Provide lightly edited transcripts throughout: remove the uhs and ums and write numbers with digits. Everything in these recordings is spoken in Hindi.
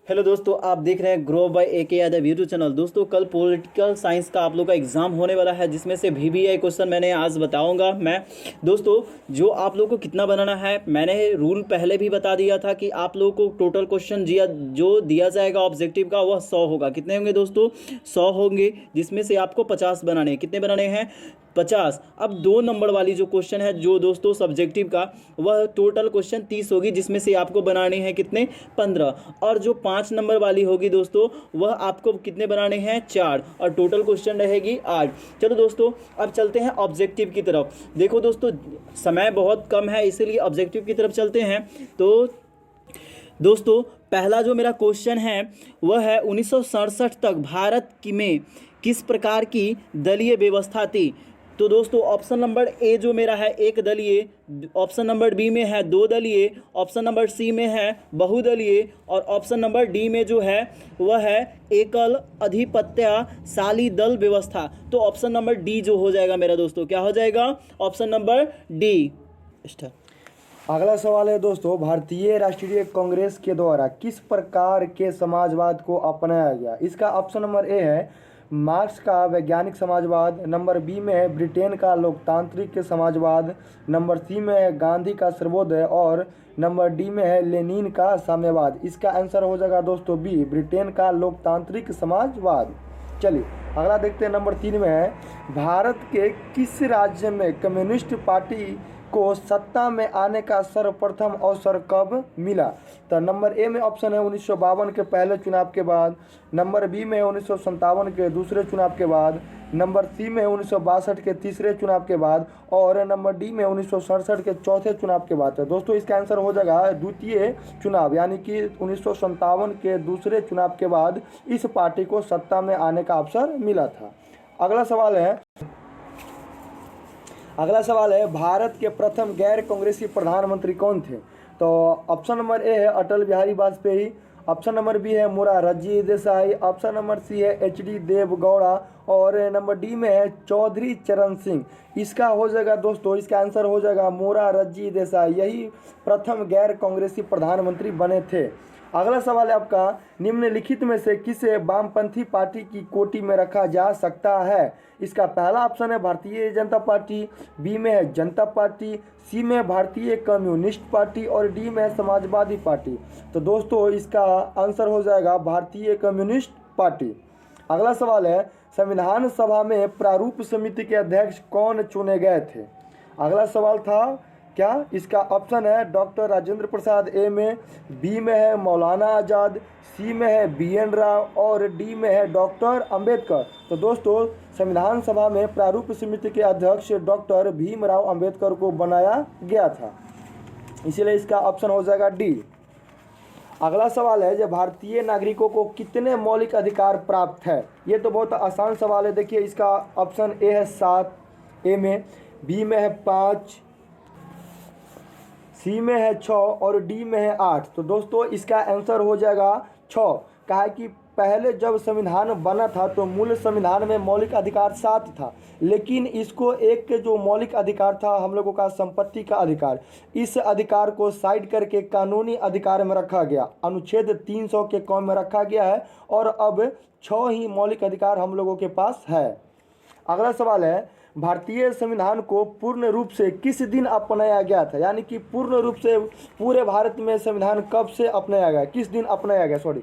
हेलो दोस्तों, आप देख रहे हैं ग्रो बाय ए के यादव यूट्यूब चैनल। दोस्तों, कल पॉलिटिकल साइंस का आप लोग का एग्जाम होने वाला है, जिसमें से VBI क्वेश्चन मैंने आज बताऊंगा मैं। दोस्तों, जो आप लोग को कितना बनाना है, मैंने रूल पहले भी बता दिया था कि आप लोग को टोटल क्वेश्चन जो दिया जाएगा ऑब्जेक्टिव का, वह 100 होगा। कितने होंगे दोस्तों? 100 होंगे, जिसमें से आपको 50 बनाने हैं। कितने बनाने हैं? 50। अब 2 नंबर वाली जो क्वेश्चन है जो दोस्तों सब्जेक्टिव का, वह टोटल क्वेश्चन 30 होगी, जिसमें से आपको बनाने हैं कितने? 15। और जो 5 नंबर वाली होगी दोस्तों, वह आपको कितने बनाने हैं? 4। और टोटल क्वेश्चन रहेगी 8। चलो दोस्तों, अब चलते हैं ऑब्जेक्टिव की तरफ। देखो दोस्तों, समय बहुत कम है, इसीलिए ऑब्जेक्टिव की तरफ चलते हैं। तो दोस्तों, पहला जो मेरा क्वेश्चन है वह है 1967 तक भारत में किस प्रकार की दलीय व्यवस्था थी? तो दोस्तों, ऑप्शन नंबर ए जो मेरा है एक दलीय, ऑप्शन नंबर बी में है 2 दलीय, ऑप्शन नंबर सी में है बहुदलीय, और ऑप्शन नंबर डी में जो है वह है एकल अधिपत्यशाली दल व्यवस्था। तो ऑप्शन नंबर डी जो हो जाएगा मेरा दोस्तों, क्या हो जाएगा? Option number D. अगला सवाल है दोस्तों, भारतीय राष्ट्रीय कांग्रेस के द्वारा किस प्रकार के समाजवाद को अपनाया गया? इसका ऑप्शन नंबर ए है मार्क्स का वैज्ञानिक समाजवाद, नंबर बी में है ब्रिटेन का लोकतांत्रिक समाजवाद, नंबर सी में है गांधी का सर्वोदय, और नंबर डी में है लेनिन का साम्यवाद। इसका आंसर हो जाएगा दोस्तों बी, ब्रिटेन का लोकतांत्रिक समाजवाद। चलिए अगला देखते हैं, नंबर 3 में है भारत के किस राज्य में कम्युनिस्ट पार्टी को सत्ता में आने का सर्वप्रथम अवसर कब मिला? तो नंबर ए में ऑप्शन है 1952 के पहले चुनाव के बाद, नंबर बी में 1957 के दूसरे चुनाव के बाद, नंबर सी में 1962 के तीसरे चुनाव के बाद, और नंबर डी में 1967 के चौथे चुनाव के बाद। तो दोस्तों, इसका आंसर हो जाएगा द्वितीय चुनाव, यानी कि 1957 के दूसरे चुनाव के बाद इस पार्टी को सत्ता में आने का अवसर मिला था। अगला सवाल है भारत के प्रथम गैर कांग्रेसी प्रधानमंत्री कौन थे? तो ऑप्शन नंबर ए है Atal Bihari Vajpayee, option number B है Morarji Desai, option number C है HD देवगौड़ा, और नंबर डी में है चौधरी चरण सिंह। इसका हो जाएगा दोस्तों, इसका आंसर हो जाएगा मोरारजी देसाई, यही प्रथम गैर कांग्रेसी प्रधानमंत्री बने थे। अगला सवाल है आपका, निम्नलिखित में से किसे वामपंथी पार्टी की कोटि में रखा जा सकता है? इसका पहला ऑप्शन है भारतीय जनता पार्टी, बी में है जनता पार्टी, सी में भारतीय कम्युनिस्ट पार्टी, और डी में है समाजवादी पार्टी। तो दोस्तों, इसका आंसर हो जाएगा भारतीय कम्युनिस्ट पार्टी। अगला सवाल है, संविधान सभा में प्रारूप समिति के अध्यक्ष कौन चुने गए थे? अगला सवाल था क्या? इसका ऑप्शन है डॉक्टर राजेंद्र प्रसाद ए में, बी में है मौलाना आज़ाद, सी में है BN राव, और डी में है डॉक्टर अंबेडकर। तो दोस्तों, संविधान सभा में प्रारूप समिति के अध्यक्ष डॉक्टर भीमराव अंबेडकर को बनाया गया था, इसीलिए इसका ऑप्शन हो जाएगा डी। अगला सवाल है, जब भारतीय नागरिकों को कितने मौलिक अधिकार प्राप्त है? ये तो बहुत आसान सवाल है। देखिए, इसका ऑप्शन ए है 7 ए में, बी में है 5, सी में है 6, और डी में है 8। तो दोस्तों, इसका आंसर हो जाएगा 6। कहा है कि पहले जब संविधान बना था तो मूल संविधान में मौलिक अधिकार 7 था, लेकिन इसको एक जो मौलिक अधिकार था हम लोगों का संपत्ति का अधिकार, इस अधिकार को साइड करके कानूनी अधिकार में रखा गया, अनुच्छेद 300 के कॉम में रखा गया है, और अब 6 ही मौलिक अधिकार हम लोगों के पास है। अगला सवाल है, भारतीय संविधान को पूर्ण रूप से किस दिन अपनाया गया था? यानी कि पूर्ण रूप से पूरे भारत में संविधान कब से अपनाया गया, किस दिन अपनाया गया?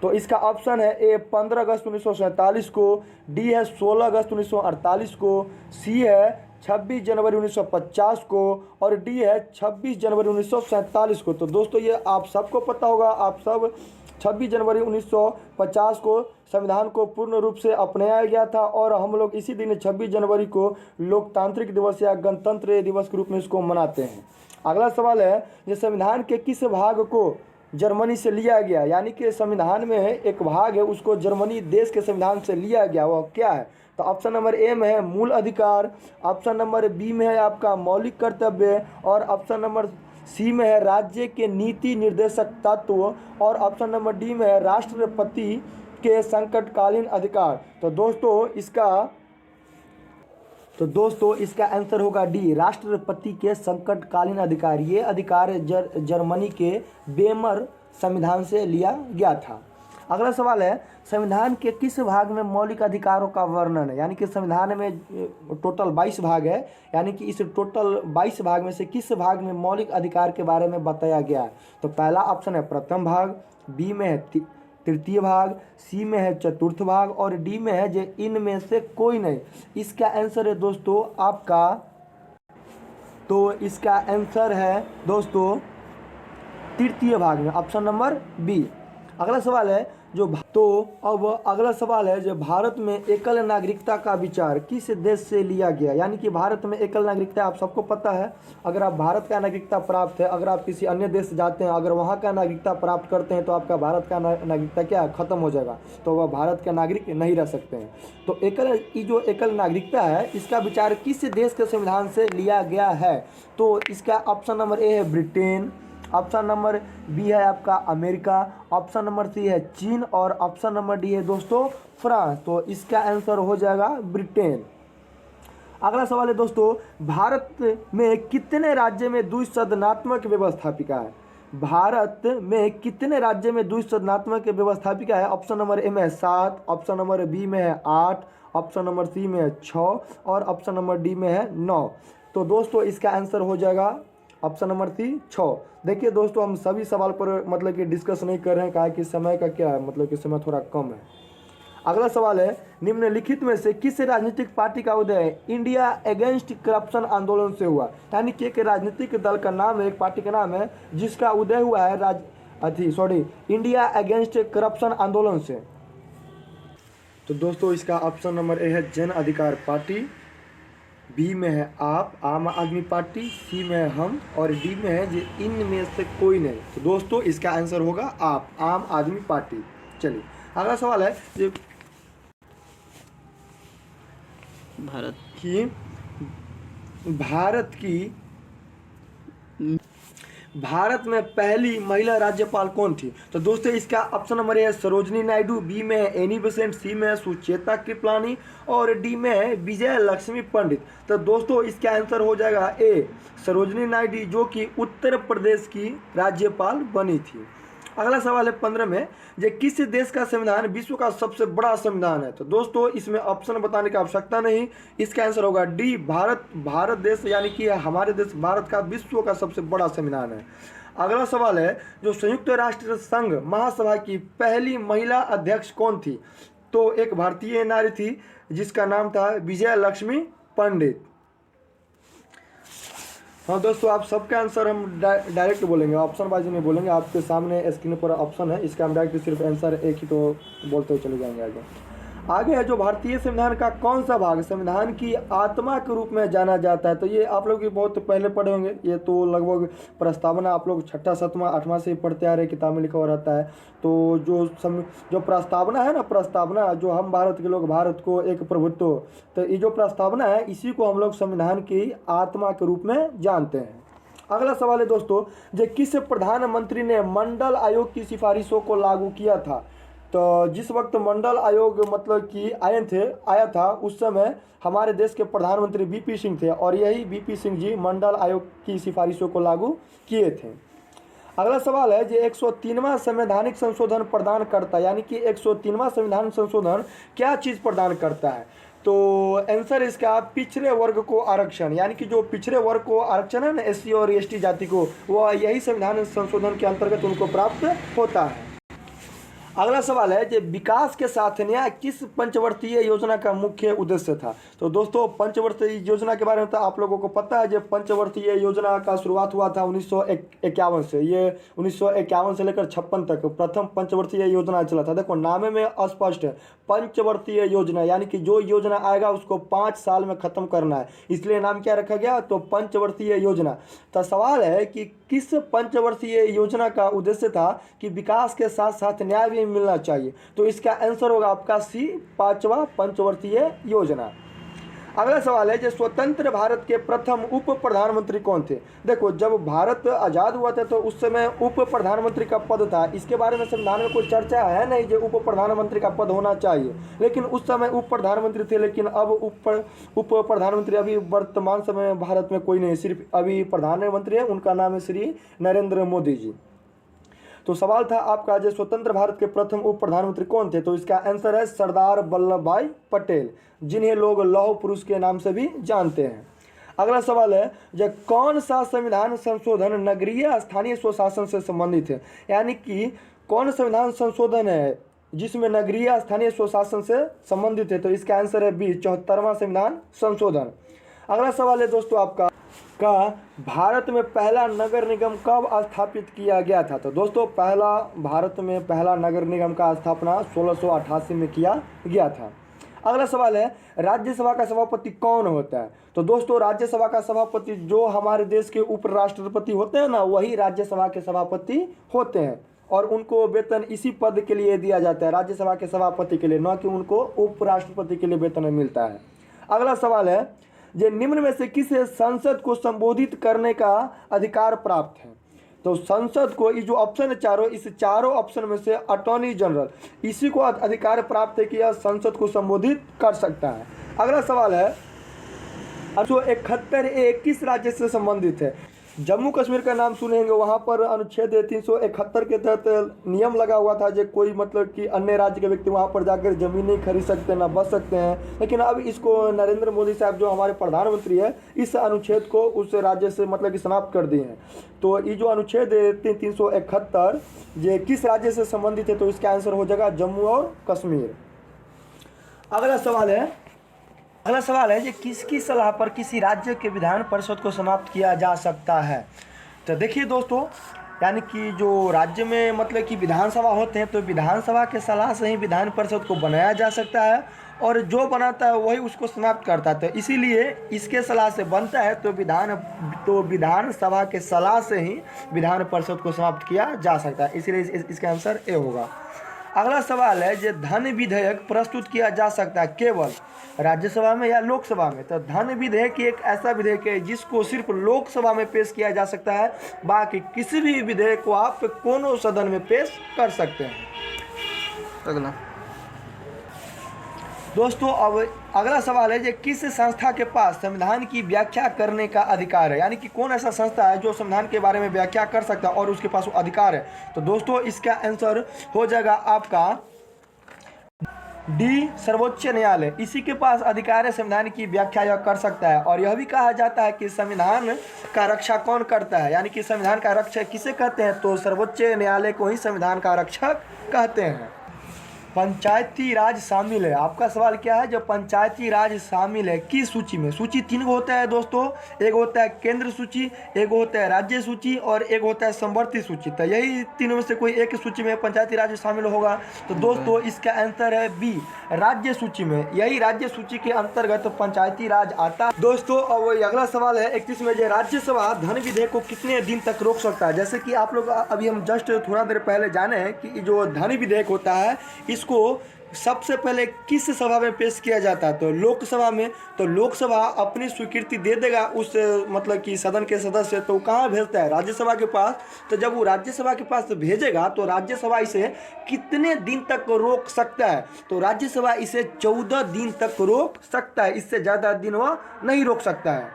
तो इसका ऑप्शन है ए 15 अगस्त 1947 को, डी है 16 अगस्त 1948 को, सी है 26 जनवरी 1950 को, और डी है 26 जनवरी 1947 को। तो दोस्तों, ये आप सबको पता होगा, आप सब 26 जनवरी 1950 को संविधान को पूर्ण रूप से अपनाया गया था, और हम लोग इसी दिन 26 जनवरी को लोकतांत्रिक दिवस या गणतंत्र दिवस के रूप में इसको मनाते हैं। अगला सवाल है, ये संविधान के किस भाग को जर्मनी से लिया गया? यानी कि संविधान में एक भाग है, उसको जर्मनी देश के संविधान से लिया गया, वह क्या है? तो ऑप्शन नंबर ए में है मूल अधिकार, ऑप्शन नंबर बी में है आपका मौलिक कर्तव्य, और ऑप्शन नंबर सी में है राज्य के नीति निर्देशक तत्व, और ऑप्शन नंबर डी में है राष्ट्रपति के संकटकालीन अधिकार। तो दोस्तों, इसका आंसर होगा डी, राष्ट्रपति के संकटकालीन अधिकार। ये अधिकार जर्मनी के वेमर संविधान से लिया गया था। अगला सवाल है, संविधान के किस भाग में मौलिक अधिकारों का वर्णन है? यानी कि संविधान में टोटल 22 भाग है, यानी कि इस टोटल 22 भाग में से किस भाग में मौलिक अधिकार के बारे में बताया गया है? तो पहला ऑप्शन है प्रथम भाग, बी में है तृतीय भाग, सी में है चतुर्थ भाग और डी में है जे इनमें से कोई नहीं। इसका आंसर है दोस्तों आपका, तो इसका आंसर है दोस्तों तृतीय भाग में, ऑप्शन नंबर बी। अगला सवाल है अब अगला सवाल है, जो भारत में एकल नागरिकता का विचार किस देश से लिया गया? यानी कि भारत में एकल नागरिकता आप सबको पता है, अगर आप भारत का नागरिकता प्राप्त है, अगर आप किसी अन्य देश जाते हैं, अगर वहाँ का नागरिकता प्राप्त करते हैं तो आपका भारत का नागरिकता क्या खत्म हो जाएगा, तो वह भारत के नागरिक नहीं रह सकते हैं। तो जो एकल नागरिकता है इसका विचार किस देश के संविधान से लिया गया है? तो इसका ऑप्शन नंबर ए है ब्रिटेन, ऑप्शन नंबर बी है आपका अमेरिका, ऑप्शन नंबर सी है चीन और ऑप्शन नंबर डी है दोस्तों फ्रांस। तो इसका आंसर हो जाएगा ब्रिटेन। अगला सवाल है दोस्तों, भारत में कितने राज्य में द्विसदनात्मक व्यवस्थापिका है? भारत में कितने राज्य में द्विसदनात्मक व्यवस्थापिका है? ऑप्शन नंबर ए में है 7, ऑप्शन नंबर बी में है 8, ऑप्शन नंबर सी में है 6 और ऑप्शन नंबर डी में है 9। तो दोस्तों इसका आंसर हो जाएगा ऑप्शन नंबर सी 6। देखिए दोस्तों, हम सभी सवाल पर मतलब कि डिस्कस नहीं कर रहे हैं, कहा कि समय का क्या है, मतलब कि समय थोड़ा कम है। अगला सवाल है, निम्नलिखित में से किस राजनीतिक पार्टी का उदय इंडिया अगेंस्ट करप्शन आंदोलन से हुआ? यानी कि एक राजनीतिक दल का नाम है, एक पार्टी का नाम है जिसका उदय हुआ है इंडिया अगेंस्ट करप्शन आंदोलन से। तो दोस्तों इसका ऑप्शन नंबर ए है जन अधिकार पार्टी, बी में है आप आम आदमी पार्टी, सी में है हम और डी में है जे इनमें से कोई नहीं। तो दोस्तों इसका आंसर होगा आप आम आदमी पार्टी। चलिए अगला सवाल है, जो भारत में पहली महिला राज्यपाल कौन थी? तो दोस्तों इसका ऑप्शन नंबर है सरोजनी नायडू, बी में है एनी बेसेंट, सी में है सुचेता कृपलानी और डी में है विजय लक्ष्मी पंडित। तो दोस्तों इसका आंसर हो जाएगा ए सरोजनी नायडू, जो कि उत्तर प्रदेश की राज्यपाल बनी थी। अगला सवाल है 15 में, जो किस देश का संविधान विश्व का सबसे बड़ा संविधान है? तो दोस्तों इसमें ऑप्शन बताने की आवश्यकता नहीं, इसका आंसर होगा डी भारत देश, यानी कि हमारे देश भारत का विश्व का सबसे बड़ा संविधान है। अगला सवाल है, जो संयुक्त राष्ट्र संघ महासभा की पहली महिला अध्यक्ष कौन थी? तो एक भारतीय नारी थी जिसका नाम था विजय लक्ष्मी पंडित। हाँ दोस्तों, आप सबका आंसर हम डायरेक्ट बोलेंगे, ऑप्शन बाजी नहीं बोलेंगे। आपके सामने स्क्रीन पर ऑप्शन है, इसका हम डायरेक्ट सिर्फ आंसर एक ही तो बोलते हुए चले जाएंगे। आगे है, जो भारतीय संविधान का कौन सा भाग संविधान की आत्मा के रूप में जाना जाता है? तो ये आप लोग भी बहुत पहले पढ़े होंगे, ये तो लगभग प्रस्तावना आप लोग 6ठा 7वां 8वां से ही पढ़ते आ रहे, किताब में लिखा हुआ रहता है। तो जो प्रस्तावना है ना, प्रस्तावना जो हम भारत के लोग भारत को एक प्रभुत्व, तो ये जो प्रस्तावना है इसी को हम लोग संविधान की आत्मा के रूप में जानते हैं। अगला सवाल है दोस्तों, जो किस प्रधानमंत्री ने मंडल आयोग की सिफारिशों को लागू किया था? तो जिस वक्त मंडल आयोग मतलब कि आया था उस समय हमारे देश के प्रधानमंत्री वीपी सिंह थे और यही वीपी सिंह जी मंडल आयोग की सिफारिशों को लागू किए थे। अगला सवाल है, जो 103वां संवैधानिक संशोधन प्रदान करता है, यानी कि 103वां संविधान संशोधन क्या चीज़ प्रदान करता है? तो आंसर इसका पिछड़े वर्ग को आरक्षण, यानी कि जो पिछड़े वर्ग को आरक्षण है ना, एससी और एसटी जाति को, वो यही संविधान संशोधन के अंतर्गत उनको प्राप्त होता है। अगला सवाल है, जो विकास के साथ न्याय किस पंचवर्षीय योजना का मुख्य उद्देश्य था? तो दोस्तों पंचवर्षीय योजना के बारे में तो आप लोगों को पता है, जो पंचवर्षीय योजना का शुरुआत हुआ था 1951 से, ये 1951 से लेकर 56 तक प्रथम पंचवर्षीय योजना चला था। देखो नामे में स्पष्ट है पंचवर्षीय योजना, यानी कि जो योजना आएगा उसको 5 साल में खत्म करना है, इसलिए नाम क्या रखा गया? तो पंचवर्षीय योजना। तो सवाल है कि किस पंचवर्षीय योजना का उद्देश्य था कि विकास के साथ साथ न्याय भी मिलना चाहिए? तो इसका आंसर होगा आपका सी 5वां पंचवर्षीय योजना। अगला सवाल है, जो स्वतंत्र भारत के प्रथम उप प्रधानमंत्री कौन थे? देखो जब भारत आज़ाद हुआ था तो उस समय उप प्रधानमंत्री का पद था, इसके बारे में संविधान में कोई चर्चा है नहीं जो उप प्रधानमंत्री का पद होना चाहिए, लेकिन उस समय उप प्रधानमंत्री थे। लेकिन अब उप प्रधानमंत्री अभी वर्तमान समय भारत में कोई नहीं, सिर्फ अभी प्रधानमंत्री है, उनका नाम है श्री नरेंद्र मोदी जी। तो सवाल था आपका, जो स्वतंत्र भारत के प्रथम उप प्रधानमंत्री कौन थे? तो इसका आंसर है सरदार वल्लभ भाई पटेल, जिन्हें लोग लौह पुरुष के नाम से भी जानते हैं। अगला सवाल है, जो कौन सा संविधान संशोधन नगरीय स्थानीय स्वशासन से संबंधित है? यानी कि कौन संविधान संशोधन है जिसमें नगरीय स्थानीय स्वशासन से संबंधित है? तो इसका आंसर है बी, 74वां संविधान संशोधन। अगला सवाल है दोस्तों आपका, भारत में पहला नगर निगम कब स्थापित किया गया था? तो दोस्तों भारत में पहला नगर निगम का स्थापना 1688 में किया गया था। अगला सवाल है, राज्यसभा का सभापति कौन होता है? तो दोस्तों राज्यसभा का सभापति जो हमारे देश के उपराष्ट्रपति होते हैं ना, वही राज्यसभा के सभापति होते हैं, और उनको वेतन इसी पद के लिए दिया जाता है, राज्यसभा के सभापति के लिए, न कि उनको उपराष्ट्रपति के लिए वेतन मिलता है। अगला सवाल है, जो निम्न में से किसे संसद को संबोधित करने का अधिकार प्राप्त है? तो संसद को, ये जो ऑप्शन है चारों, इस चारों ऑप्शन में से अटॉर्नी जनरल, इसी को अधिकार प्राप्त है कि यह संसद को संबोधित कर सकता है। अगला सवाल है, 871A किस राज्य से संबंधित है? जम्मू कश्मीर का नाम सुनेंगे, वहाँ पर अनुच्छेद 371 के तहत नियम लगा हुआ था जो कोई मतलब कि अन्य राज्य के व्यक्ति वहाँ पर जाकर ज़मीन नहीं खरीद सकते, ना बस सकते हैं। लेकिन अब इसको नरेंद्र मोदी साहब जो हमारे प्रधानमंत्री है, इस अनुच्छेद को उस राज्य से मतलब कि समाप्त कर दिए हैं। तो ये जो अनुच्छेद 371 ये किस राज्य से संबंधित है? तो इसका आंसर हो जाएगा जम्मू और कश्मीर। अगला सवाल है, कि किसकी सलाह पर किसी राज्य के विधान परिषद को समाप्त किया जा सकता है? तो देखिए दोस्तों, यानी कि जो राज्य में मतलब कि विधानसभा होते हैं, तो विधानसभा के सलाह से ही विधान परिषद को बनाया जा सकता है, और जो बनाता है वही उसको समाप्त करता है। तो इसीलिए इसके सलाह से बनता है, तो विधानसभा के सलाह से ही विधान परिषद को समाप्त किया जा सकता है, इसीलिए इसका आंसर ए होगा। अगला सवाल है, जो धन विधेयक प्रस्तुत किया जा सकता है केवल राज्यसभा में या लोकसभा में? तो धन विधेयक एक ऐसा विधेयक है जिसको सिर्फ लोकसभा में पेश किया जा सकता है, बाकी किसी भी विधेयक को आप कोनो सदन में पेश कर सकते हैं। अगला दोस्तों, अब अगला सवाल है, जो किस संस्था के पास संविधान की व्याख्या करने का अधिकार है? यानी कि कौन ऐसा संस्था है जो संविधान के बारे में व्याख्या कर सकता है और उसके पास वो अधिकार है? तो दोस्तों इसका आंसर हो जाएगा आपका डी, सर्वोच्च न्यायालय। इसी के पास अधिकार है संविधान की व्याख्या यह कर सकता है। और यह भी कहा जाता है कि संविधान का रक्षा कौन करता है, यानी कि संविधान का रक्षक किसे कहते हैं? तो सर्वोच्च न्यायालय को ही संविधान का रक्षक कहते हैं। पंचायती राज शामिल है। आपका सवाल क्या है, जब पंचायती राज शामिल है किस सूची में? सूची 3 होता है दोस्तों, एक होता है केंद्र सूची, एक होता है राज्य सूची और एक होता है समवर्ती सूची। तो यही तीनों में से कोई एक सूची में पंचायती राज शामिल होगा। तो दोस्तों इसका आंसर है बी, राज्य सूची में। यही राज्य सूची के अंतर्गत पंचायती राज आता है। दोस्तों अब अगला सवाल है 31 में, जो राज्यसभा धन विधेयक को कितने दिन तक रोक सकता है? जैसे कि आप लोग अभी हम जस्ट थोड़ा देर पहले जाने हैं कि जो धन विधेयक होता है इसको सबसे पहले किस सभा में पेश किया जाता है? तो लोकसभा में। तो लोकसभा अपनी स्वीकृति दे देगा उस मतलब कि सदन के सदस्य, तो कहाँ भेजता है? राज्यसभा के पास। तो जब वो राज्यसभा के पास भेजेगा तो राज्यसभा इसे कितने दिन तक रोक सकता है? तो राज्यसभा इसे 14 दिन तक रोक सकता है, इससे ज़्यादा दिन वह नहीं रोक सकता है।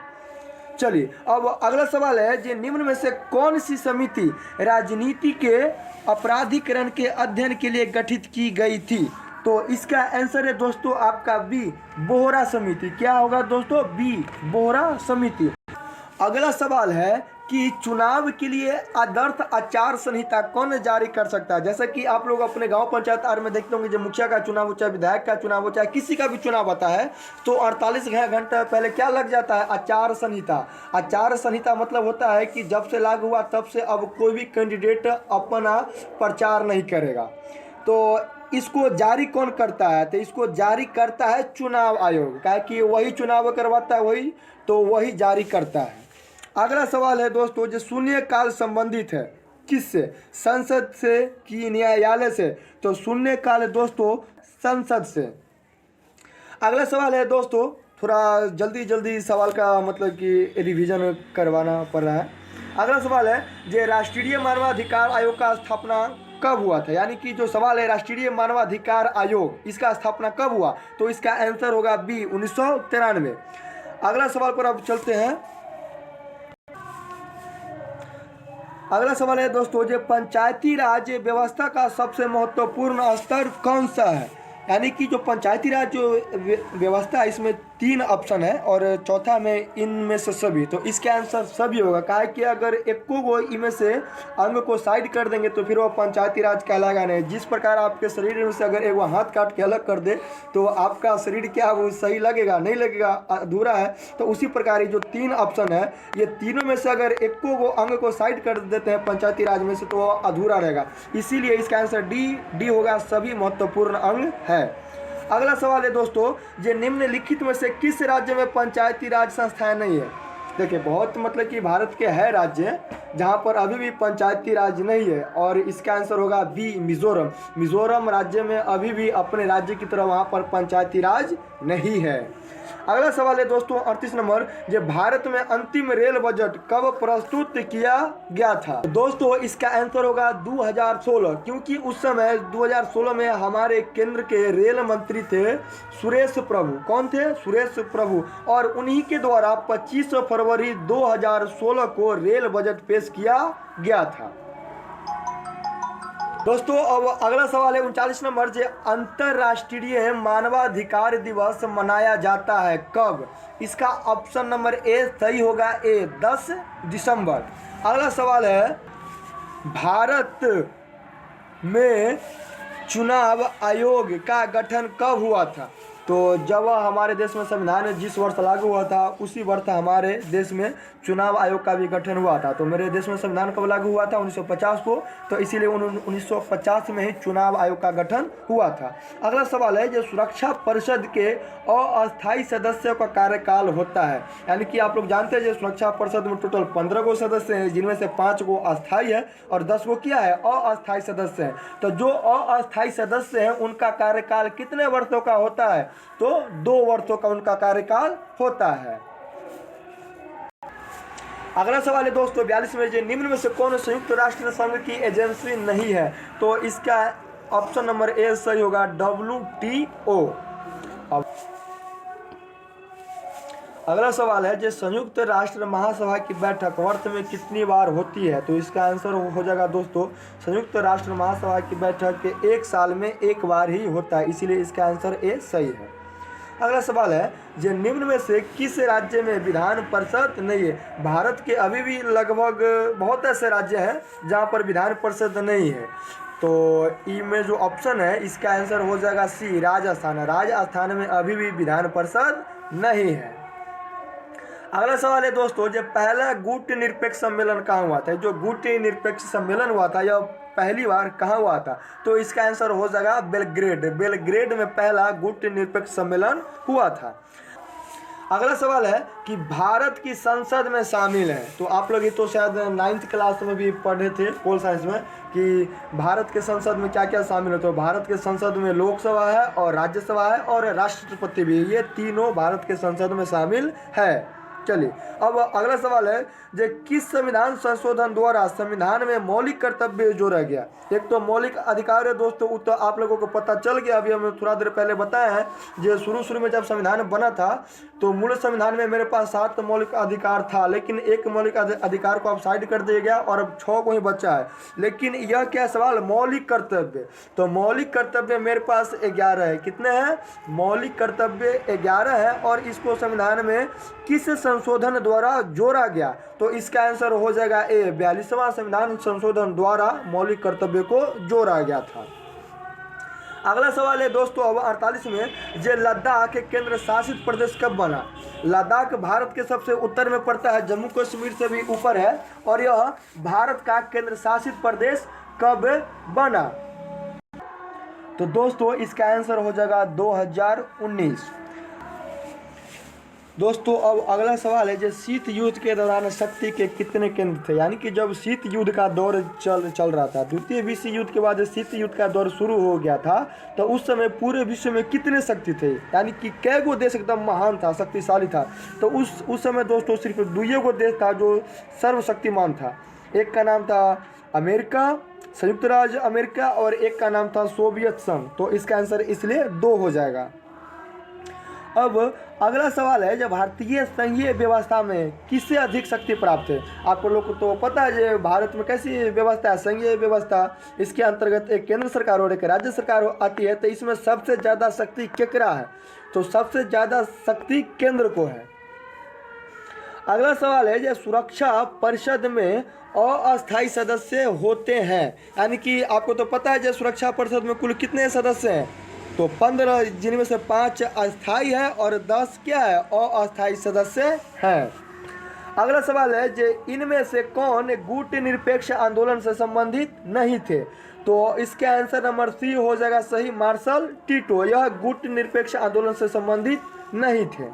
चलिए अब अगला सवाल है, जो निम्न में से कौन सी समिति राजनीति के अपराधीकरण के अध्ययन के लिए गठित की गई थी? तो इसका आंसर है दोस्तों आपका बी, बोहरा समिति। क्या होगा दोस्तों? बी, बोहरा समिति। अगला सवाल है कि चुनाव के लिए आदर्श आचार संहिता कौन जारी कर सकता है? जैसे कि आप लोग अपने गांव पंचायत आर में देखते होंगे, जब मुखिया का चुनाव हो, चाहे विधायक का चुनाव हो, चाहे किसी का भी चुनाव होता है, तो 48 घंटा पहले क्या लग जाता है? आचार संहिता। आचार संहिता मतलब होता है कि जब से लागू हुआ तब से अब कोई भी कैंडिडेट अपना प्रचार नहीं करेगा। तो इसको जारी कौन करता है? तो इसको जारी करता है चुनाव आयोग, क्या कि वही चुनाव करवाता है, वही जारी करता है। अगला सवाल है दोस्तों, जो शून्यकाल संबंधित है किससे? संसद से कि न्यायालय से? तो शून्यकाल दोस्तों संसद से। अगला सवाल है दोस्तों, थोड़ा जल्दी सवाल का मतलब कि रिवीजन करवाना पड़ रहा है। अगला सवाल है, जो राष्ट्रीय मानवाधिकार आयोग का स्थापना कब हुआ था? यानी कि जो सवाल है राष्ट्रीय मानवाधिकार आयोग, इसका स्थापना कब हुआ? तो इसका आंसर होगा बी, 1993। अगला सवाल पर अब चलते हैं। अगला सवाल है दोस्तों, जो पंचायती राज व्यवस्था का सबसे महत्वपूर्ण स्तर कौन सा है? यानी कि जो पंचायती राज जो व्यवस्था है, इसमें 3 ऑप्शन है और चौथा में इनमें से सभी। तो इसका आंसर सभी होगा। काहे कि अगर एको को इनमें से अंग को साइड कर देंगे तो फिर वो पंचायती राज कहलाएगा नहीं। जिस प्रकार आपके शरीर में से अगर एक हाथ काट के अलग कर दे तो आपका शरीर क्या वो सही लगेगा? नहीं लगेगा, अधूरा है। तो उसी प्रकार ये जो 3 ऑप्शन है, ये तीनों में से अगर एको को अंग को साइड कर देते हैं पंचायती राज में से तो वो अधूरा रहेगा। इसीलिए इसका आंसर डी होगा, सभी महत्वपूर्ण अंग है। अगला सवाल है दोस्तों, जो निम्नलिखित में से किस राज्य में पंचायती राज संस्थाएं नहीं है? देखिए, बहुत मतलब कि भारत के है राज्य जहां पर अभी भी पंचायती राज नहीं है और इसका आंसर होगा बी, मिजोरम। मिजोरम राज्य में अभी भी अपने राज्य की तरह वहां पर पंचायती राज नहीं है। अगला सवाल है दोस्तों 38 नंबर, जो भारत में अंतिम रेल बजट कब प्रस्तुत किया गया था? दोस्तों इसका आंसर होगा 2016, क्योंकि उस समय 2016 में हमारे केंद्र के रेल मंत्री थे सुरेश प्रभु। कौन थे? सुरेश प्रभु। और उन्हीं के द्वारा 25 फरवरी 2016 को रेल बजट पेश किया गया था। दोस्तों अब अगला सवाल है 39 नंबर, जो अंतर्राष्ट्रीय मानवाधिकार दिवस मनाया जाता है कब? इसका ऑप्शन नंबर ए सही होगा, ए 10 दिसंबर। अगला सवाल है, भारत में चुनाव आयोग का गठन कब हुआ था? तो जब हमारे देश में संविधान जिस वर्ष लागू हुआ था उसी वर्ष हमारे देश में चुनाव आयोग का भी गठन हुआ था। तो मेरे देश में संविधान कब लागू हुआ था? 1950 को। तो इसीलिए 1950 में ही चुनाव आयोग का गठन हुआ था। अगला सवाल है, जो सुरक्षा परिषद के अस्थायी सदस्यों का कार्यकाल होता है, यानी कि आप लोग जानते हैं जो सुरक्षा परिषद में टोटल 15 गो सदस्य हैं, जिनमें से 5 गो अस्थायी है और 10 गो क्या है? अस्थायी सदस्य हैं। तो जो अस्थायी सदस्य हैं उनका कार्यकाल कितने वर्षों का होता है? तो 2 वर्षों का उनका कार्यकाल होता है। अगला सवाल है दोस्तों 42 में, जो निम्न में से कौन संयुक्त राष्ट्र संघ की एजेंसी नहीं है? तो इसका ऑप्शन नंबर ए सही होगा, WTO। अगला सवाल है, जो संयुक्त राष्ट्र महासभा की बैठक वर्ष में कितनी बार होती है? तो इसका आंसर हो जाएगा दोस्तों, संयुक्त राष्ट्र महासभा की बैठक 1 साल में 1 बार ही होता है, इसीलिए इसका आंसर ए सही है। अगला सवाल है, जो निम्न में से किस राज्य में विधान परिषद नहीं है? भारत के अभी भी लगभग बहुत ऐसे राज्य हैं जहां पर विधान परिषद नहीं है। तो ई में जो ऑप्शन है इसका आंसर हो जाएगा सी, राजस्थान। राजस्थान में अभी भी विधान परिषद नहीं है। अगला सवाल है दोस्तों, जो पहला गुट निरपेक्ष सम्मेलन कहाँ हुआ था? जो गुट निरपेक्ष सम्मेलन हुआ था यह पहली बार कहाँ हुआ था? तो इसका आंसर हो जाएगा बेलग्रेड। बेलग्रेड में पहला गुट निरपेक्ष सम्मेलन हुआ था। अगला सवाल है कि भारत की संसद में शामिल है। तो आप लोग ये तो शायद 9th क्लास में भी पढ़े थे पोल साइंस में कि भारत के संसद में क्या क्या शामिल है। तो भारत के संसद में लोकसभा है और राज्यसभा है और राष्ट्रपति भी, ये तीनों भारत के संसद में शामिल है। चलिए अब अगला सवाल है, जो किस संविधान संशोधन द्वारा संविधान में मौलिक कर्तव्य जोड़ा गया? एक तो मौलिक अधिकार है दोस्तों, वो तो आप लोगों को पता चल गया, अभी हम थोड़ा देर पहले बताया है। जो शुरू में जब संविधान बना था तो मूल संविधान में मेरे पास 7 मौलिक अधिकार था, लेकिन एक मौलिक अधिकार को अब साइड कर दिया गया और अब 6 को ही बचा है। लेकिन यह क्या सवाल, मौलिक कर्तव्य। तो मौलिक कर्तव्य मेरे पास 11 है। कितने हैं? मौलिक कर्तव्य 11 है। और इसको संविधान में किस संशोधन द्वारा जोड़ा गया? तो इसका आंसर हो जाएगा ए, 42वां संविधान संशोधन द्वारा मौलिक कर्तव्य को जोड़ा गया था। अगला सवाल है दोस्तों अब 48 में, जो लद्दाख केंद्र शासित प्रदेश कब बना? लद्दाख भारत के सबसे उत्तर में पड़ता है, जम्मू कश्मीर से भी ऊपर है, और यह भारत का केंद्र शासित प्रदेश कब बना? तो दोस्तों इसका आंसर हो जाएगा 2019। दोस्तों अब अगला सवाल है, जो शीत युद्ध के दौरान शक्ति के कितने केंद्र थे? यानी कि जब शीत युद्ध का दौर चल रहा था, द्वितीय विश्व युद्ध के बाद शीत युद्ध का दौर शुरू हो गया था, तो उस समय पूरे विश्व में कितने शक्ति थे? यानी कि कै गो देश एकदम महान था, शक्तिशाली था? तो उस समय दोस्तों सिर्फ 2 गो देश था जो सर्वशक्तिमान था। एक का नाम था अमेरिका, संयुक्त राज्य अमेरिका, और एक का नाम था सोवियत संघ। तो इसका आंसर इसलिए 2 हो जाएगा। अब अगला सवाल है, जब भारतीय संघीय व्यवस्था में किससे अधिक शक्ति प्राप्त है। आपको लोग को तो पता है जो भारत में कैसी व्यवस्था है, संघीय व्यवस्था। इसके अंतर्गत एक केंद्र सरकार और एक राज्य सरकार आती है। तो इसमें सबसे ज़्यादा शक्ति केकरा है, तो सबसे ज़्यादा शक्ति केंद्र को है। अगला सवाल है, जो सुरक्षा परिषद में अस्थायी सदस्य होते हैं, यानी कि आपको तो पता है जो सुरक्षा परिषद में कुल कितने सदस्य हैं, तो 15, जिनमें से 5 अस्थायी है और 10 क्या है, अस्थायी सदस्य हैं। अगला सवाल है, जो इनमें से कौन गुट निरपेक्ष आंदोलन से संबंधित नहीं थे, तो इसका आंसर नंबर सी हो जाएगा सही, मार्शल टिटो। यह गुट निरपेक्ष आंदोलन से संबंधित नहीं थे।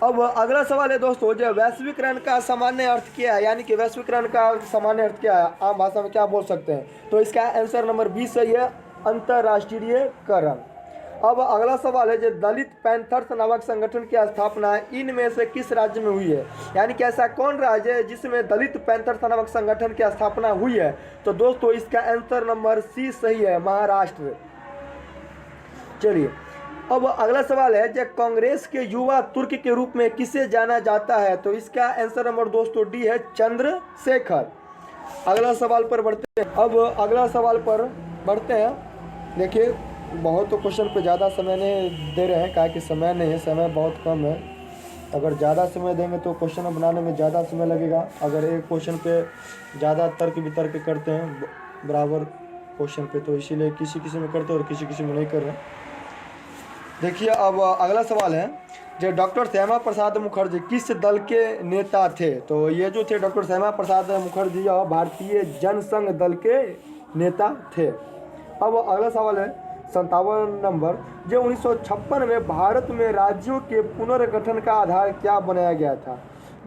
अब अगला सवाल है दोस्तों, जो वैश्वीकरण का सामान्य अर्थ क्या है, यानी कि वैश्वीकरण का सामान्य अर्थ क्या है, आम भाषा में क्या बोल सकते हैं, तो इसका आंसर नंबर बी सही है, अंतर्राष्ट्रीयकरण। अब अगला सवाल है, जो दलित पैंथर्स नामक संगठन की स्थापना इनमें से किस राज्य में हुई है, यानी कि ऐसा कौन राज्य है जिसमें दलित पैंथर्स नामक संगठन की स्थापना हुई है, तो दोस्तों इसका आंसर नंबर सी सही है, महाराष्ट्र। चलिए अब अगला सवाल है, जो कांग्रेस के युवा तुर्क के रूप में किसे जाना जाता है, तो इसका आंसर नंबर दोस्तों डी है, चंद्रशेखर। अगला सवाल पर बढ़ते हैं। अब अगला सवाल पर बढ़ते हैं। देखिए बहुत तो क्वेश्चन पे ज़्यादा समय नहीं दे रहे हैं, क्या कि समय नहीं है, समय बहुत कम है। अगर ज़्यादा समय देंगे तो क्वेश्चन बनाने में ज़्यादा समय लगेगा। अगर एक क्वेश्चन पे ज़्यादा तर्क वितर्क करते हैं बराबर क्वेश्चन पे, तो इसीलिए किसी किसी में करते हैं और किसी किसी में नहीं कर रहे हैं। देखिए अब अगला सवाल है, जो डॉक्टर श्यामा प्रसाद मुखर्जी किस दल के नेता थे, तो ये जो थे डॉक्टर श्यामा प्रसाद मुखर्जी यह भारतीय जनसंघ दल के नेता थे। अब अगला सवाल है 57 नंबर, जो 1956 में भारत में राज्यों के पुनर्गठन का आधार क्या बनाया गया था।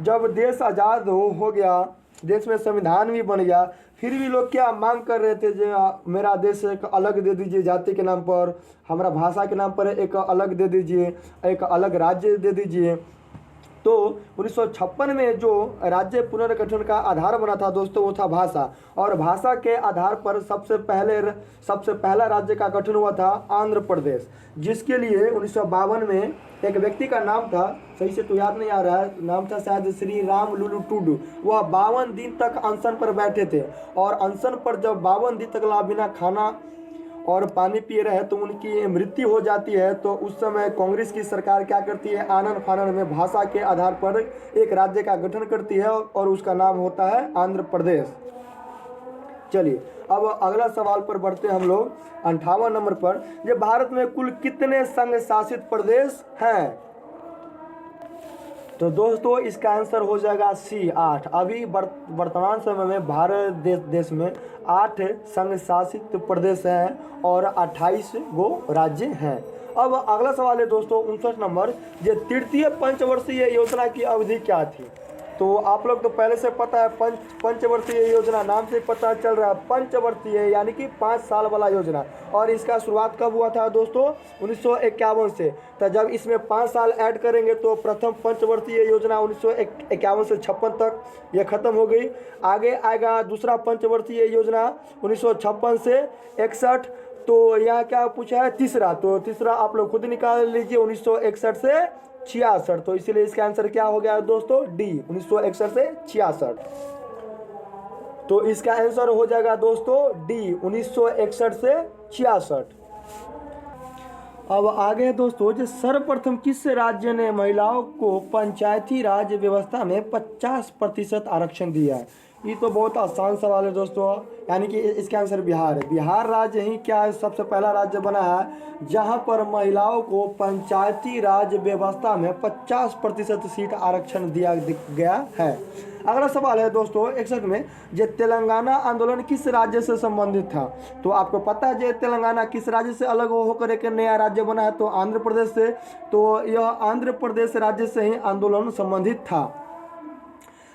जब देश आज़ाद हो गया, देश में संविधान भी बन गया, फिर भी लोग क्या मांग कर रहे थे, जो मेरा देश एक अलग दे दीजिए, जाति के नाम पर, हमारा भाषा के नाम पर एक अलग दे दीजिए, एक अलग राज्य दे दीजिए। तो 1956 में जो राज्य पुनर्गठन का आधार बना था दोस्तों, वो था भाषा, और भाषा के आधार पर सबसे पहला राज्य का गठन हुआ था आंध्र प्रदेश, जिसके लिए 1952 में एक व्यक्ति का नाम था, सही से तो याद नहीं आ रहा है, नाम था शायद श्री राम लुलू टुडू। वह 52 दिन तक अनशन पर बैठे थे, और अनशन पर जब 52 दिन तक बिना खाना और पानी पी रहे हैं तो उनकी मृत्यु हो जाती है। तो उस समय कांग्रेस की सरकार क्या करती है, आनन फानन में भाषा के आधार पर एक राज्य का गठन करती है, और उसका नाम होता है आंध्र प्रदेश। चलिए अब अगला सवाल पर बढ़ते हैं हम लोग 58 नंबर पर, जो भारत में कुल कितने संघ शासित प्रदेश हैं, तो दोस्तों इसका आंसर हो जाएगा सी 8। अभी वर्तमान समय में भारत देश में 8 संघ शासित प्रदेश हैं और 28 गो राज्य हैं। अब अगला सवाल है दोस्तों 59 नंबर, जो तृतीय पंचवर्षीय योजना की अवधि क्या थी, तो आप लोग तो पहले से पता है, पंचवर्षीय योजना नाम से पता चल रहा है, पंचवर्षीय यानी कि 5 साल वाला योजना। और इसका शुरुआत कब हुआ था दोस्तों, 1951 से। तो जब इसमें 5 साल ऐड करेंगे तो प्रथम पंचवर्षीय योजना 1951 से 56 तक ये खत्म हो गई। आगे आएगा दूसरा पंचवर्षीय योजना 1956 से 61। तो यहाँ क्या पूछा है, तीसरा, तो तीसरा आप लोग खुद निकाल लीजिए, 1961 से 66। तो इसीलिए इसका आंसर क्या हो गया दोस्तों, डी, 1961 से 66। तो इसका आंसर हो जाएगा दोस्तों डी, 1961 से 66। अब आगे दोस्तों, जो सर्वप्रथम किस राज्य ने महिलाओं को पंचायती राज व्यवस्था में 50% आरक्षण दिया है, ये तो बहुत आसान सवाल है दोस्तों, यानी कि इसका आंसर बिहार है। बिहार राज्य ही क्या है, सबसे पहला राज्य बना है जहां पर महिलाओं को पंचायती राज व्यवस्था में 50% सीट आरक्षण दिया गया है। अगला सवाल है दोस्तों 61 में, जो तेलंगाना आंदोलन किस राज्य से संबंधित था, तो आपको पता है जो तेलंगाना किस राज्य से अलग होकर एक नया राज्य बना है, तो आंध्र प्रदेश से। तो यह आंध्र प्रदेश राज्य से ही आंदोलन संबंधित था।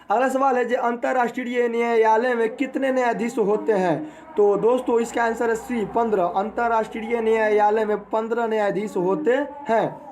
अगला सवाल है, जो अंतर्राष्ट्रीय न्यायालय में कितने न्यायाधीश होते हैं, तो दोस्तों इसका आंसर है सी, 15। अंतर्राष्ट्रीय न्यायालय में 15 न्यायाधीश होते हैं।